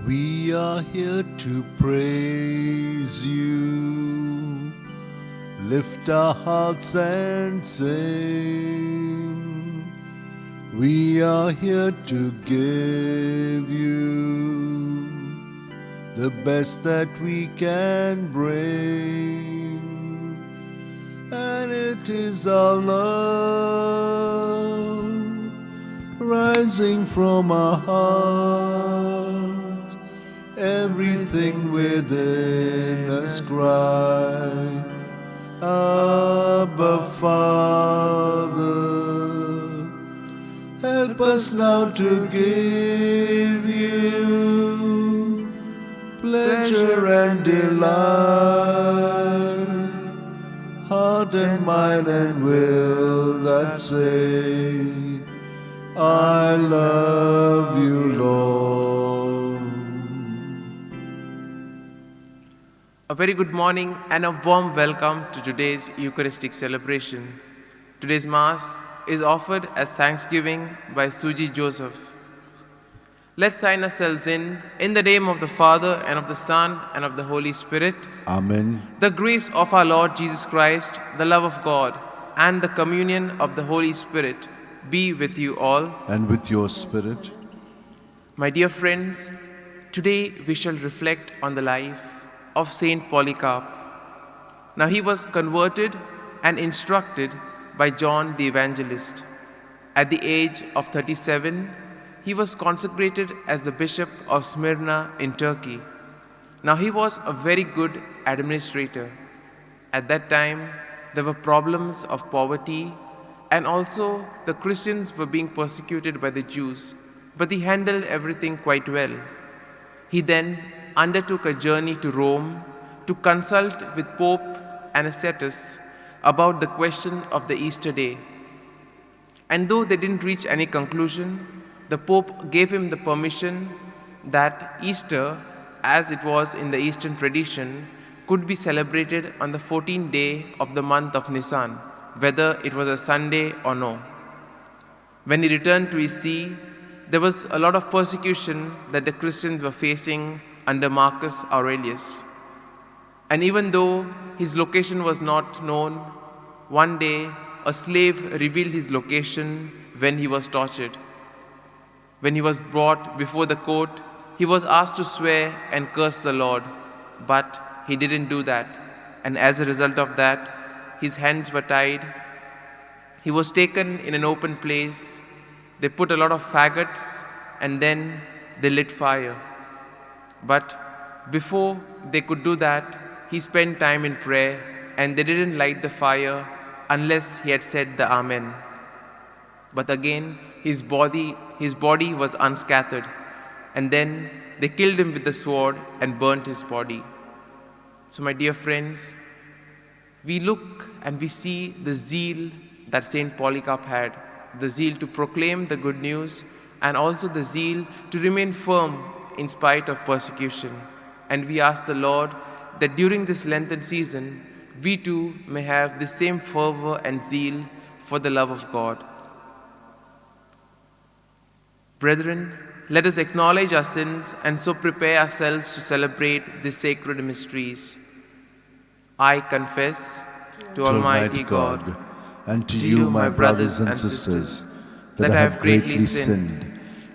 We are here to praise you, lift our hearts and sing. We are here to give you the best that we can bring, and it is our love rising from our hearts. Everything within us cry, Abba, Father. Help us now to give you pleasure and delight, heart and mind and will that say, I love you, Lord. A very good morning and a warm welcome to today's Eucharistic celebration. Today's Mass is offered as thanksgiving by Suji Joseph. Let's sign ourselves in the name of the Father, and of the Son, and of the Holy Spirit. Amen. The grace of our Lord Jesus Christ, the love of God, and the communion of the Holy Spirit be with you all. And with your spirit. My dear friends, today we shall reflect on the life of Saint Polycarp. Now he was converted and instructed by John the Evangelist. At the age of 37, he was consecrated as the Bishop of Smyrna in Turkey. Now he was a very good administrator. At that time, there were problems of poverty, and also the Christians were being persecuted by the Jews, but he handled everything quite well. He then undertook a journey to Rome to consult with Pope Anicetus about the question of the Easter day. And though they didn't reach any conclusion, the Pope gave him the permission that Easter, as it was in the Eastern tradition, could be celebrated on the 14th day of the month of Nisan, whether it was a Sunday or no. When he returned to his see, there was a lot of persecution that the Christians were facing under Marcus Aurelius. And even though his location was not known, one day a slave revealed his location when he was tortured. When he was brought before the court, he was asked to swear and curse the Lord, but he didn't do that. And as a result of that, his hands were tied. He was taken in an open place. They put a lot of faggots and then they lit fire. But before they could do that, he spent time in prayer, and they didn't light the fire unless he had said the Amen. But again, his body was unscathed, and then they killed him with the sword and burnt his body. So my dear friends, we look and we see the zeal that Saint Polycarp had, the zeal to proclaim the good news, and also the zeal to remain firm in spite of persecution. And we ask the Lord that during this Lenten season, we too may have the same fervor and zeal for the love of God. Brethren, let us acknowledge our sins and so prepare ourselves to celebrate these sacred mysteries. I confess to Almighty God and to you, my brothers and sisters, that I have greatly sinned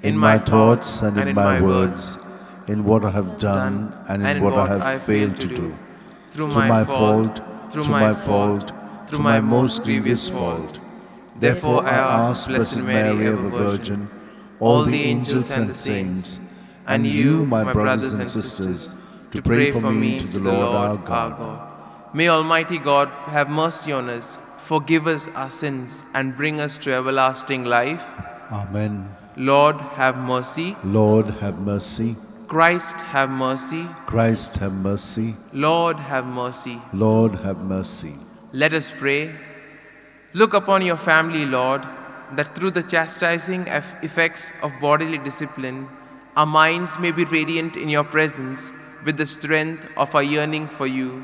in my thoughts and in my words, in what I have done and in what I have failed to do, through my fault, through my most grievous fault. Therefore I ask Blessed Mary, ever Virgin, all the angels and saints, and you, my brothers and sisters, to pray for me to the Lord our God. May Almighty God have mercy on us, forgive us our sins, and bring us to everlasting life. Amen. Lord, have mercy. Lord, have mercy. Christ, have mercy. Christ, have mercy. Lord, have mercy. Lord, have mercy. Let us pray. Look upon your family, Lord, that through the chastising effects of bodily discipline, our minds may be radiant in your presence with the strength of our yearning for you.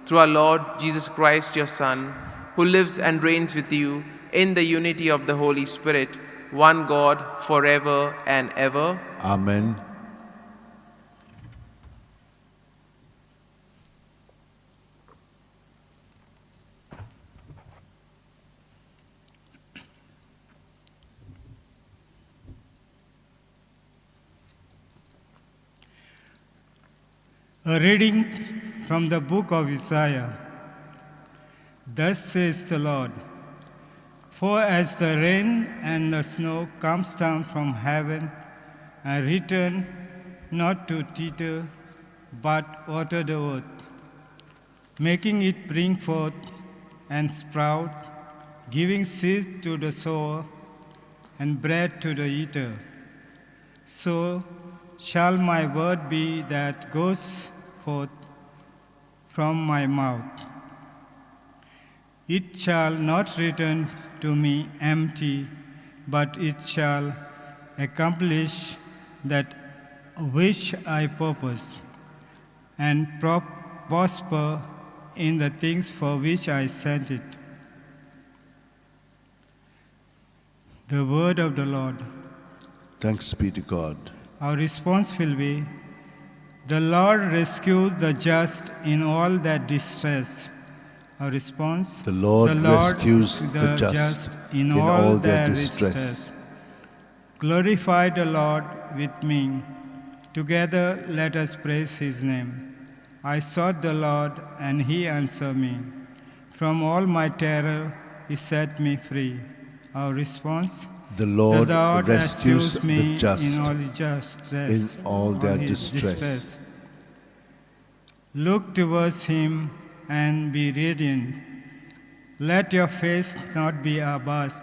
Through our Lord Jesus Christ, your Son, who lives and reigns with you in the unity of the Holy Spirit, one God, forever and ever. Amen. A reading from the book of Isaiah. Thus says the Lord, for as the rain and the snow comes down from heaven and return not to tither, but water the earth, making it bring forth and sprout, giving seed to the sower and bread to the eater, so shall my word be that goes forth from my mouth. It shall not return to me empty, but it shall accomplish that which I purpose, and prosper in the things for which I sent it. The word of the Lord. Thanks be to God. Our response will be, the Lord rescues the just in all their distress. Our response, The Lord rescues the just in all their distress. Glorify the Lord with me. Together let us praise his name. I sought the Lord, and he answered me. From all my terror, he set me free. Our response, The Lord rescues me the just in all their distress. Look towards him and be radiant. Let your face not be abashed.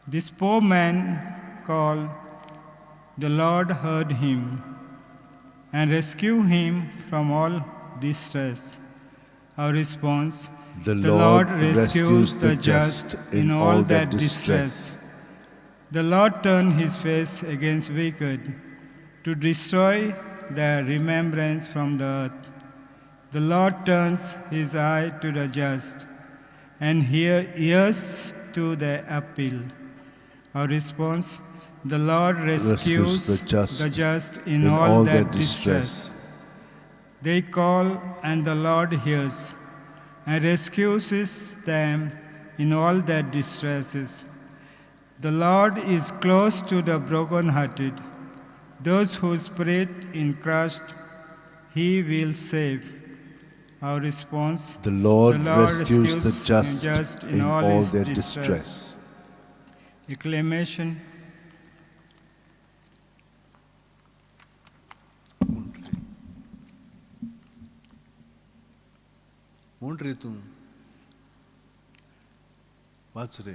This poor man called, the Lord heard him and rescued him from all distress. Our response, The Lord rescues the just in all their distress. The Lord turned his face against wicked to destroy their remembrance from the earth. The Lord turns his eye to the just and ears to their appeal. Our response, the Lord rescues the just in all their distress. They call, and the Lord hears and rescues them in all their distresses. The Lord is close to the brokenhearted. Those whose spirit is crushed, he will save. Our response, The Lord rescues the just in all their distress. Acclamation.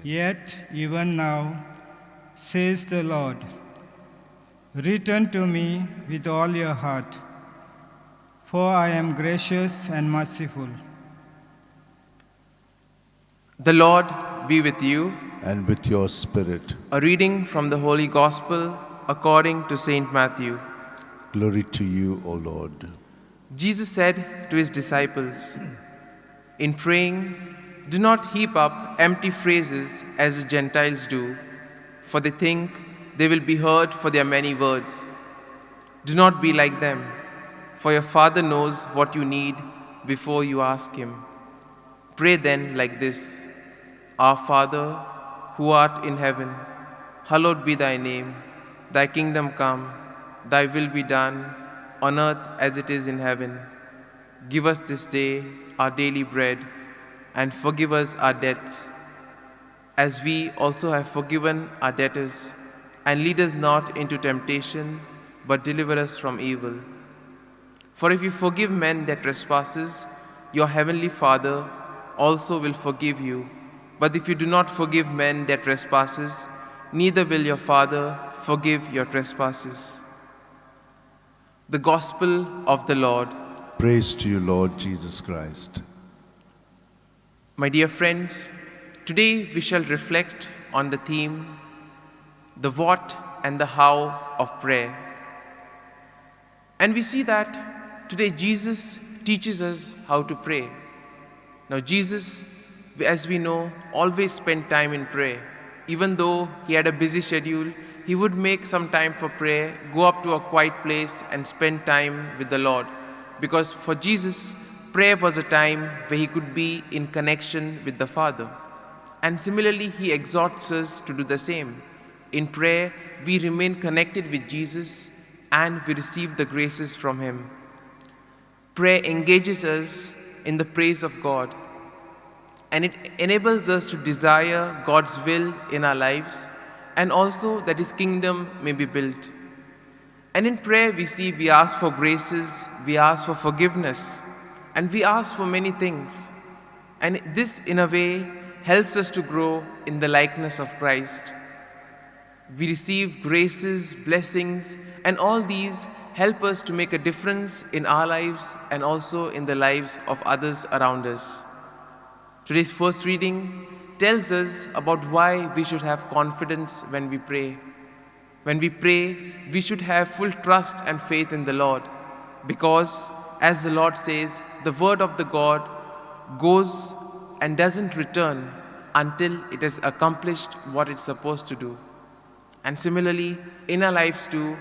Yet, even now, says the Lord, return to me with all your heart, for I am gracious and merciful. The Lord be with you. And with your spirit. A reading from the Holy Gospel according to Saint Matthew. Glory to you, O Lord. Jesus said to his disciples, in praying, do not heap up empty phrases as the Gentiles do, for they think they will be heard for their many words. Do not be like them, for your Father knows what you need before you ask him. Pray then like this, Our Father, who art in heaven, hallowed be thy name. Thy kingdom come, thy will be done, on earth as it is in heaven. Give us this day our daily bread, and forgive us our debts, as we also have forgiven our debtors. And lead us not into temptation, but deliver us from evil. For if you forgive men their trespasses, your heavenly Father also will forgive you. But if you do not forgive men their trespasses, neither will your Father forgive your trespasses. The Gospel of the Lord. Praise to you, Lord Jesus Christ. My dear friends, today we shall reflect on the theme, the what and the how of prayer. And we see that today Jesus teaches us how to pray. Now Jesus, as we know, always spent time in prayer. Even though he had a busy schedule, he would make some time for prayer, go up to a quiet place and spend time with the Lord. Because for Jesus, prayer was a time where he could be in connection with the Father. And similarly, he exhorts us to do the same. In prayer, we remain connected with Jesus and we receive the graces from him. Prayer engages us in the praise of God, and it enables us to desire God's will in our lives and also that His kingdom may be built. And in prayer we ask for graces, we ask for forgiveness, and we ask for many things. And this in a way helps us to grow in the likeness of Christ. We receive graces, blessings, and all these help us to make a difference in our lives and also in the lives of others around us. Today's first reading tells us about why we should have confidence when we pray. When we pray, we should have full trust and faith in the Lord, because, as the Lord says, the word of the God goes and doesn't return until it has accomplished what it's supposed to do. And similarly, in our lives too,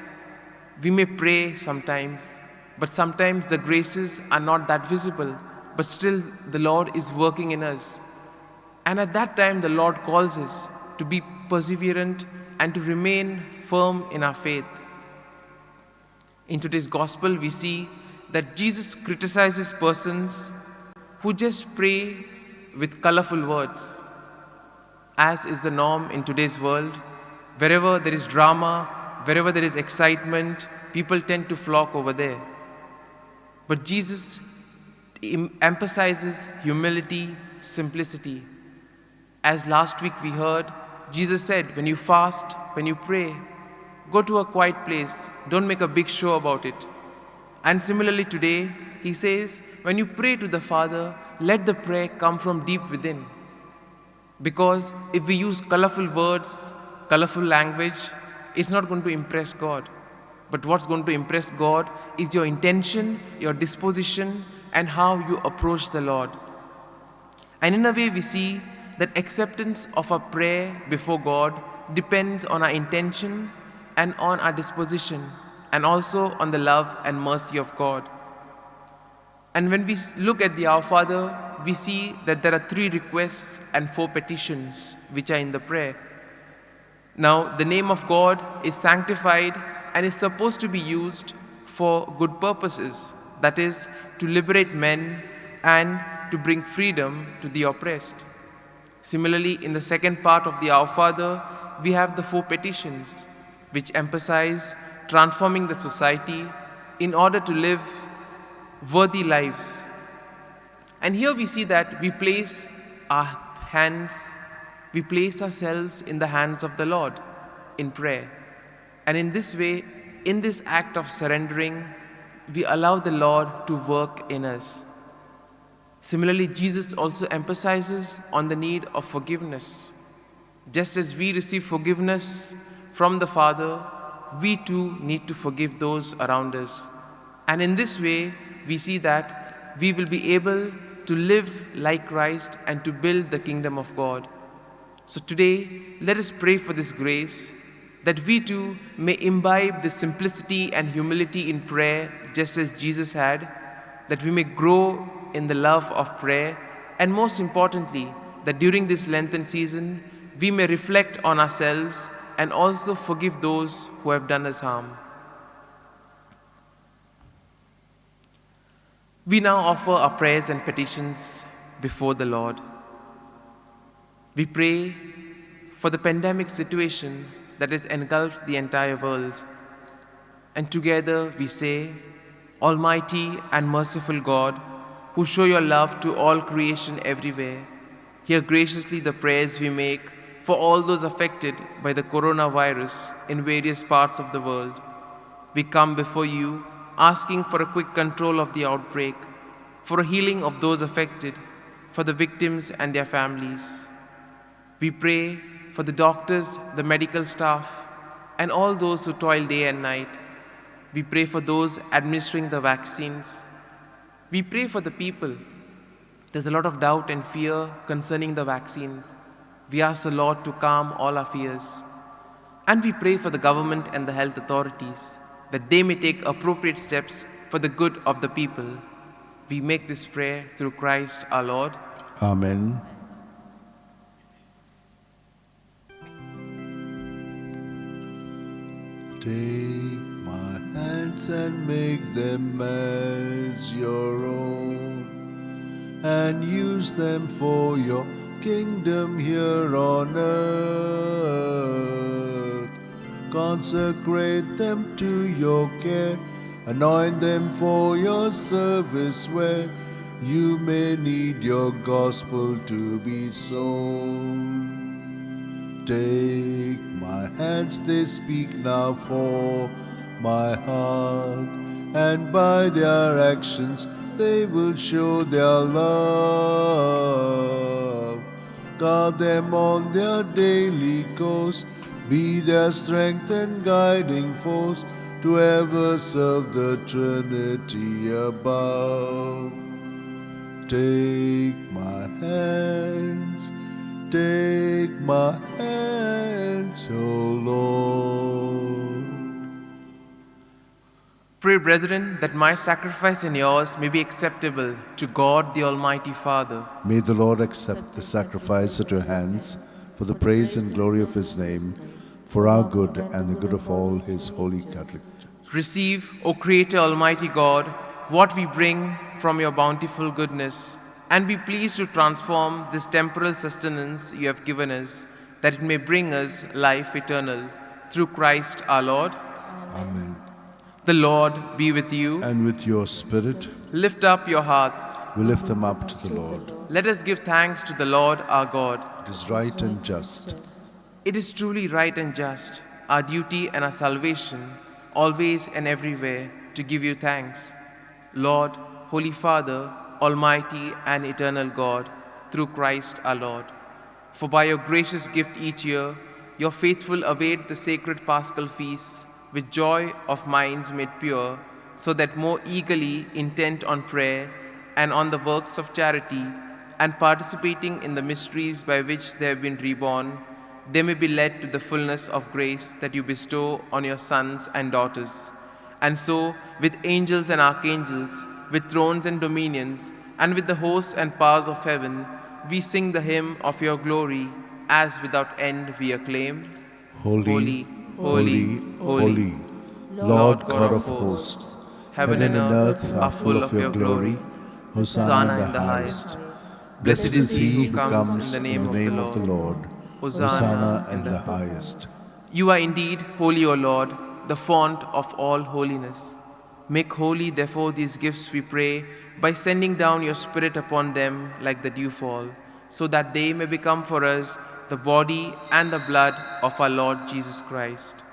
we may pray sometimes, but sometimes the graces are not that visible, but still the Lord is working in us. And at that time, the Lord calls us to be perseverant and to remain firm in our faith. In today's gospel, we see that Jesus criticizes persons who just pray with colorful words. As is the norm in today's world, wherever there is drama, wherever there is excitement, people tend to flock over there. But Jesus emphasizes humility, simplicity. As last week we heard, Jesus said, when you fast, when you pray, go to a quiet place. Don't make a big show about it. And similarly today, He says, when you pray to the Father, let the prayer come from deep within. Because if we use colorful words, colorful language, it's not going to impress God. But what's going to impress God is your intention, your disposition, and how you approach the Lord. And in a way, we see that acceptance of our prayer before God depends on our intention and on our disposition, and also on the love and mercy of God. And when we look at the Our Father, we see that there are 3 requests and 4 petitions which are in the prayer. Now, the name of God is sanctified and is supposed to be used for good purposes, that is, to liberate men and to bring freedom to the oppressed. Similarly, in the second part of the Our Father, we have the 4 petitions, which emphasize transforming the society in order to live worthy lives. And here we see that we place ourselves in the hands of the Lord in prayer. And in this way, in this act of surrendering, we allow the Lord to work in us. Similarly, Jesus also emphasizes on the need of forgiveness. Just as we receive forgiveness from the Father, we too need to forgive those around us. And in this way, we see that we will be able to live like Christ and to build the kingdom of God. So today, let us pray for this grace, that we too may imbibe the simplicity and humility in prayer just as Jesus had, that we may grow in the love of prayer, and most importantly, that during this Lenten season, we may reflect on ourselves and also forgive those who have done us harm. We now offer our prayers and petitions before the Lord. We pray for the pandemic situation that has engulfed the entire world. And together we say, Almighty and merciful God, who show your love to all creation everywhere, hear graciously the prayers we make for all those affected by the coronavirus in various parts of the world. We come before you asking for a quick control of the outbreak, for a healing of those affected, for the victims and their families. We pray for the doctors, the medical staff, and all those who toil day and night. We pray for those administering the vaccines. We pray for the people. There's a lot of doubt and fear concerning the vaccines. We ask the Lord to calm all our fears. And we pray for the government and the health authorities, that they may take appropriate steps for the good of the people. We make this prayer through Christ our Lord. Amen. Take my hands and make them as your own, and use them for your kingdom here on earth. Consecrate them to your care, anoint them for your service where you may need your gospel to be sown. Take my hands, they speak now for my heart, and by their actions they will show their love. Guard them on their daily course, be their strength and guiding force to ever serve the Trinity above. Take my hands, take my hands, O Lord. Pray, brethren, that my sacrifice and yours may be acceptable to God the Almighty Father. May the Lord accept the sacrifice at your hands for the praise and glory of his name, for our good and the good of all his holy Catholic Church. Receive, O Creator, Almighty God, what we bring from your bountiful goodness, and be pleased to transform this temporal sustenance you have given us, that it may bring us life eternal. Through Christ our Lord. Amen. The Lord be with you. And with your spirit, Lift up your hearts. we lift them up to the Lord. Let us give thanks to the Lord our God. It is right and just. It is truly right and just, our duty and our salvation, always and everywhere, to give you thanks. Lord, Holy Father, Almighty and eternal God, through Christ our Lord. For by your gracious gift each year, your faithful await the sacred Paschal feasts with joy of minds made pure, so that more eagerly intent on prayer and on the works of charity, and participating in the mysteries by which they have been reborn, they may be led to the fullness of grace that you bestow on your sons and daughters. And so, with angels and archangels, with thrones and dominions, and with the hosts and powers of heaven, we sing the hymn of your glory, as without end we acclaim. Holy, holy, holy, Lord God of hosts, heaven and earth are full of your glory. Hosanna in the highest. Blessed is he who comes in the name of the Lord. Hosanna in the highest. You are indeed holy, O Lord, the font of all holiness. Make holy, therefore, these gifts, we pray, by sending down your Spirit upon them like the dewfall, so that they may become for us the body and the blood of our Lord Jesus Christ.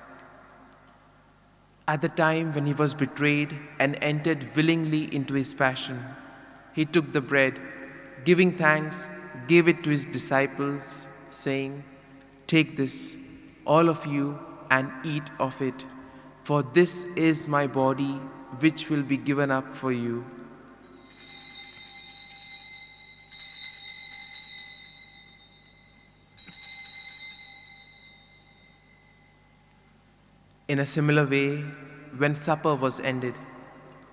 At the time when he was betrayed and entered willingly into his passion, he took the bread, giving thanks, gave it to his disciples, saying, "Take this, all of you, and eat of it, for this is my body, which will be given up for you." In a similar way, when supper was ended,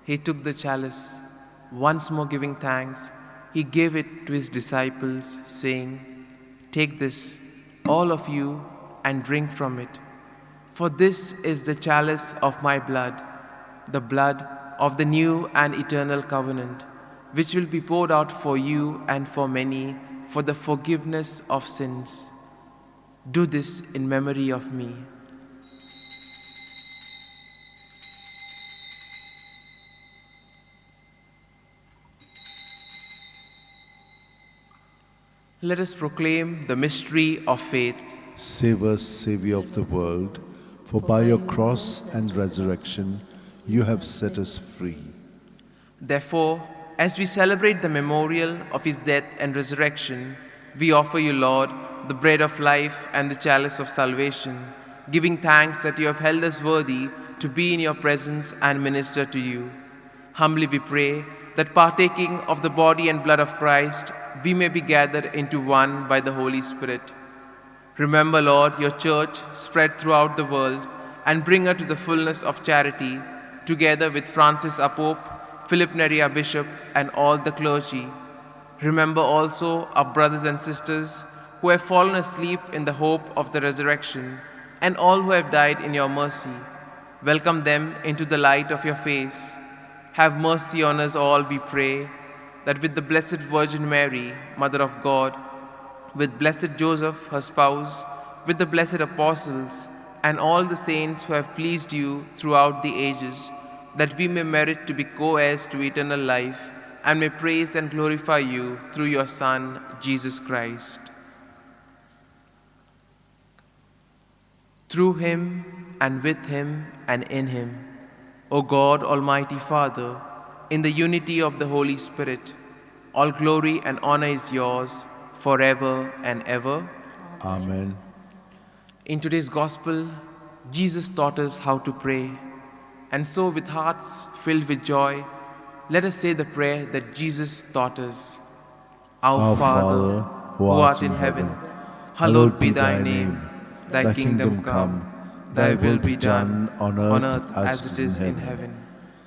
he took the chalice, once more giving thanks, he gave it to his disciples, saying, "Take this, all of you, and drink from it. For this is the chalice of my blood, the blood of the new and eternal covenant, which will be poured out for you and for many for the forgiveness of sins. Do this in memory of me." Let us proclaim the mystery of faith. Save us, Savior of the world, for by your cross and resurrection you have set us free. Therefore, as we celebrate the memorial of his death and resurrection, we offer you, Lord, the bread of life and the chalice of salvation, giving thanks that you have held us worthy to be in your presence and minister to you. Humbly we pray that partaking of the body and blood of Christ, we may be gathered into one by the Holy Spirit. Remember, Lord, your church spread throughout the world, and bring her to the fullness of charity, together with Francis our Pope, Philip Neri our Bishop, and all the clergy. Remember also our brothers and sisters who have fallen asleep in the hope of the resurrection, and all who have died in your mercy. Welcome them into the light of your face. Have mercy on us all, we pray, that with the Blessed Virgin Mary, Mother of God, with blessed Joseph, her spouse, with the blessed apostles, and all the saints who have pleased you throughout the ages, that we may merit to be co-heirs to eternal life, and may praise and glorify you through your Son, Jesus Christ. Through him, and with him, and in him, O God, Almighty Father, in the unity of the Holy Spirit, all glory and honor is yours, forever and ever. Amen. In today's Gospel, Jesus taught us how to pray. And so, with hearts filled with joy, let us say the prayer that Jesus taught us. Our Father, who art in heaven, hallowed be thy name. Thy kingdom come, thy will be done on earth as it is in heaven.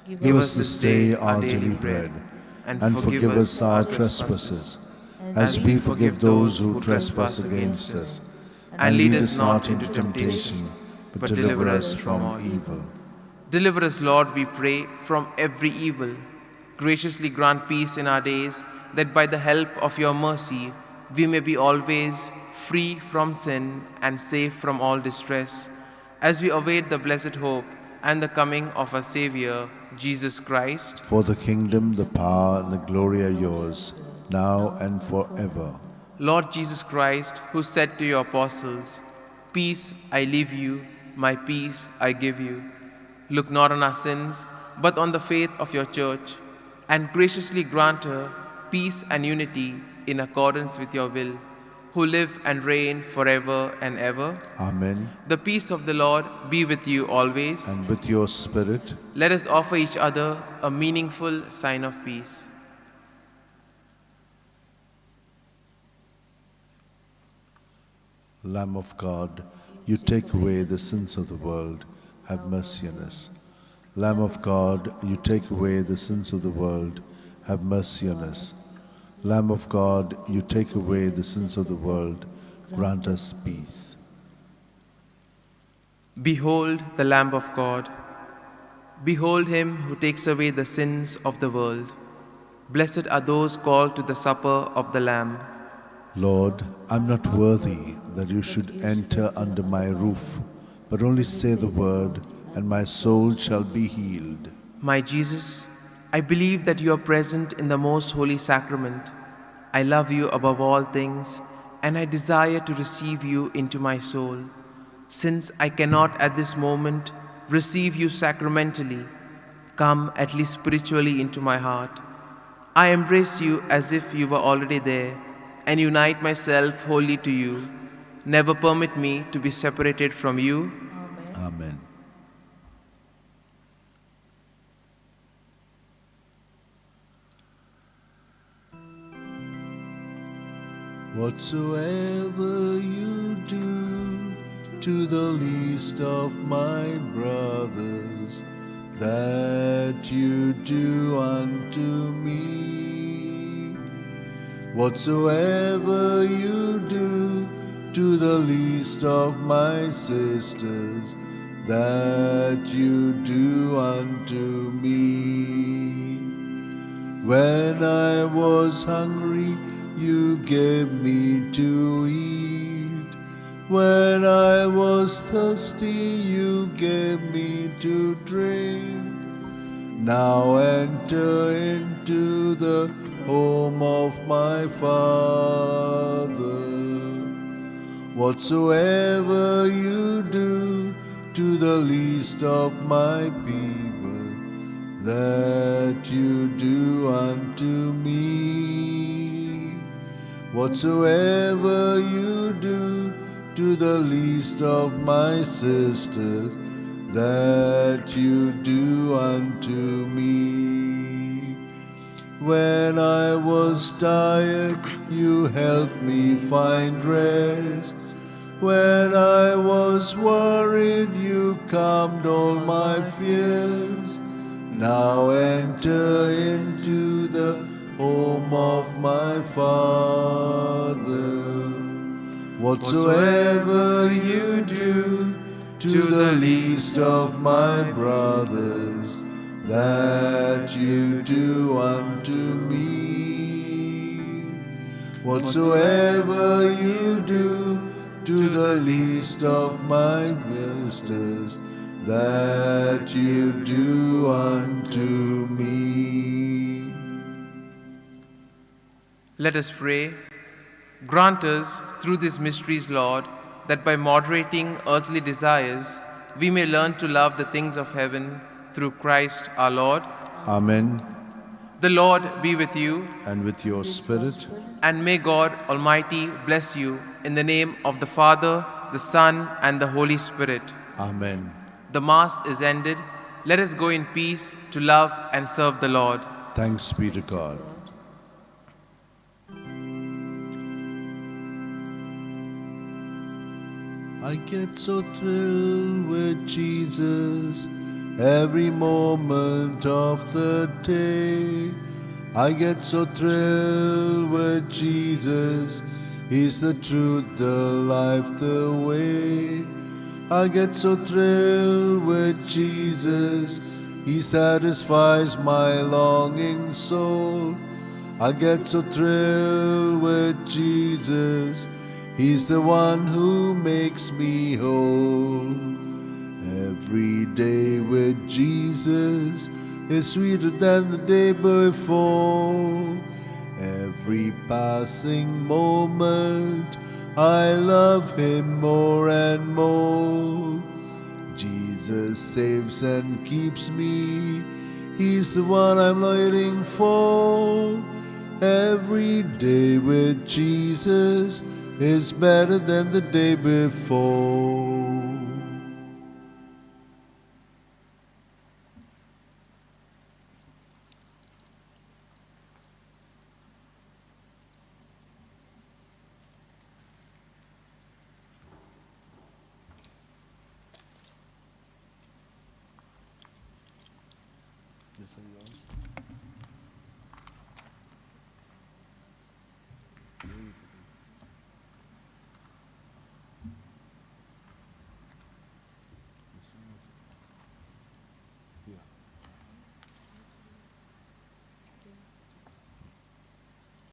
Give us this day our daily bread, and forgive us our trespasses, as we forgive those who trespass against us. And lead us not into temptation, but deliver us from evil. Deliver us, Lord, we pray, from every evil. Graciously grant peace in our days, that by the help of your mercy we may be always free from sin and safe from all distress, as we await the blessed hope and the coming of our Savior, Jesus Christ. For the kingdom, the power, and the glory are yours, now and forever. Lord Jesus Christ, who said to your apostles, "Peace I leave you, my peace I give you," look not on our sins, but on the faith of your church, and graciously grant her peace and unity in accordance with your will, who live and reign forever and ever. Amen. The peace of the Lord be with you always. And with your spirit. Let us offer each other a meaningful sign of peace. Lamb of God, you take away the sins of the world, have mercy on us. Lamb of God, you take away the sins of the world, have mercy on us. Lamb of God, you take away the sins of the world, grant us peace. Behold the Lamb of God. Behold him who takes away the sins of the world. Blessed are those called to the supper of the Lamb. Lord, I'm not worthy that you should enter under my roof, but only say the word, and my soul shall be healed. My Jesus, I believe that you are present in the most holy sacrament. I love you above all things, and I desire to receive you into my soul. Since I cannot at this moment receive you sacramentally, come at least spiritually into my heart. I embrace you as if you were already there, and unite myself wholly to you. Never permit me to be separated from you. Amen. Amen. Whatsoever you do to the least of my brothers, that you do unto me. Whatsoever you do to the least of my sisters, that you do unto me. When I was hungry, you gave me to eat. When I was thirsty, you gave me to drink. Now enter into the home of my Father. Whatsoever you do to the least of my people, that you do unto me. Whatsoever you do to the least of my sisters, that you do unto me. When I was tired, you helped me find rest. When I was worried, you calmed all my fears. Now enter into the home of my Father. Whatsoever you do to the least of my brothers, that you do unto me. Whatsoever you do to the least of my sisters, that you do unto me. Let us pray. Grant us, through these mysteries, Lord, that by moderating earthly desires, we may learn to love the things of heaven through Christ our Lord. Amen. The Lord be with you, And with your spirit. and may God Almighty bless you in the name of the Father, the Son, and the Holy Spirit. Amen. The Mass is ended. Let us go in peace to love and serve the Lord. Thanks be to God. I get so thrilled with Jesus every moment of the day. I get so thrilled with Jesus. He's the truth, the life, the way. I get so thrilled with Jesus. He satisfies my longing soul. I get so thrilled with Jesus. He's the one who makes me whole. Every day with Jesus is sweeter than the day before. Every passing moment I love him more and more. Jesus saves and keeps me. He's the one I'm waiting for. Every day with Jesus is better than the day before. Yes, are yours?